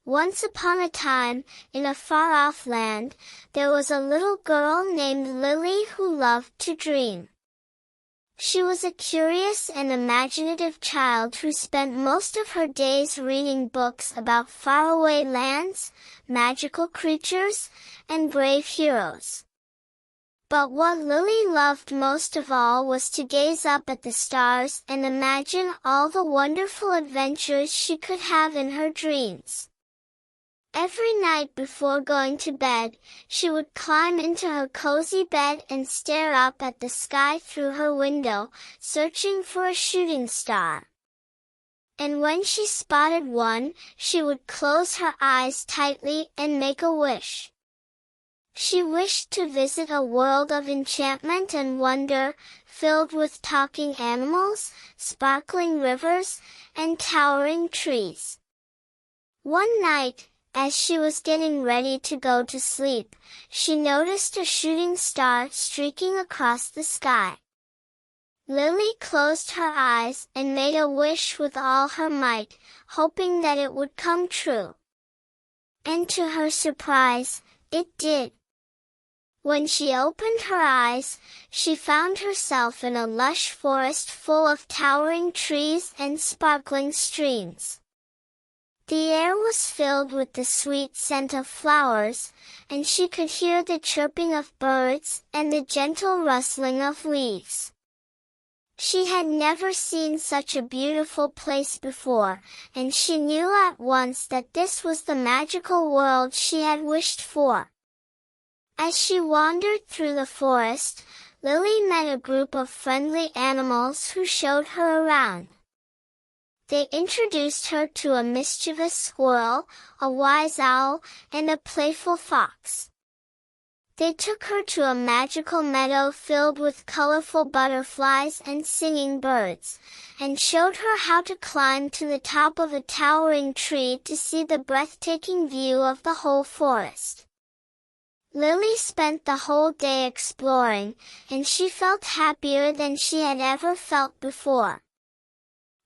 Once upon a time, in a far-off land, there was a little girl named Lily who loved to dream. She was a curious and imaginative child who spent most of her days reading books about faraway lands, magical creatures, and brave heroes. But what Lily loved most of all was to gaze up at the stars and imagine all the wonderful adventures she could have in her dreams. Every night before going to bed, she would climb into her cozy bed and stare up at the sky through her window, searching for a shooting star. And when she spotted one, she would close her eyes tightly and make a wish. She wished to visit a world of enchantment and wonder, filled with talking animals, sparkling rivers, and towering trees. One night, as she was getting ready to go to sleep, she noticed a shooting star streaking across the sky. Lily closed her eyes and made a wish with all her might, hoping that it would come true. And to her surprise, it did. When she opened her eyes, she found herself in a lush forest full of towering trees and sparkling streams. The air was filled with the sweet scent of flowers, and she could hear the chirping of birds and the gentle rustling of leaves. She had never seen such a beautiful place before, and she knew at once that this was the magical world she had wished for. As she wandered through the forest, Lily met a group of friendly animals who showed her around. They introduced her to a mischievous squirrel, a wise owl, and a playful fox. They took her to a magical meadow filled with colorful butterflies and singing birds, and showed her how to climb to the top of a towering tree to see the breathtaking view of the whole forest. Lily spent the whole day exploring, and she felt happier than she had ever felt before.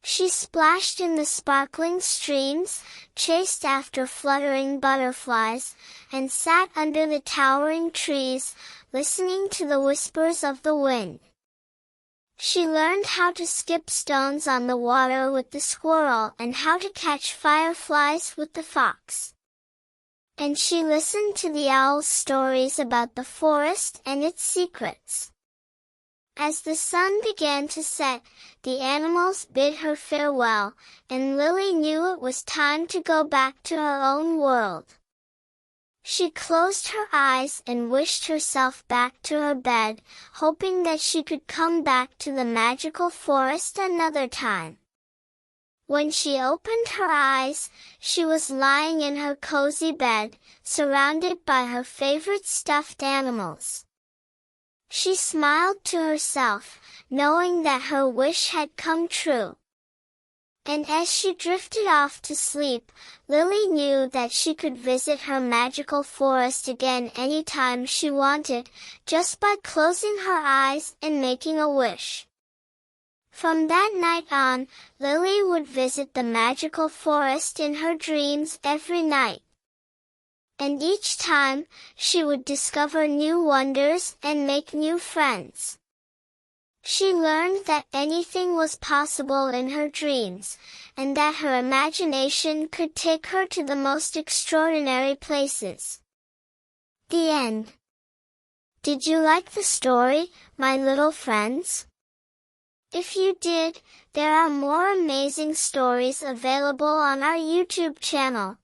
She splashed in the sparkling streams, chased after fluttering butterflies, and sat under the towering trees, listening to the whispers of the wind. She learned how to skip stones on the water with the squirrel and how to catch fireflies with the fox. And she listened to the owl's stories about the forest and its secrets. As the sun began to set, the animals bid her farewell, and Lily knew it was time to go back to her own world. She closed her eyes and wished herself back to her bed, hoping that she could come back to the magical forest another time. When she opened her eyes, she was lying in her cozy bed, surrounded by her favorite stuffed animals. She smiled to herself, knowing that her wish had come true. And as she drifted off to sleep, Lily knew that she could visit her magical forest again anytime she wanted, just by closing her eyes and making a wish. From that night on, Lily would visit the magical forest in her dreams every night. And each time, she would discover new wonders and make new friends. She learned that anything was possible in her dreams, and that her imagination could take her to the most extraordinary places. The end. Did you like the story, my little friends? If you did, there are more amazing stories available on our YouTube channel.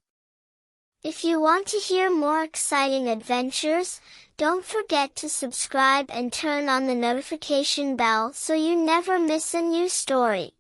If you want to hear more exciting adventures, don't forget to subscribe and turn on the notification bell so you never miss a new story.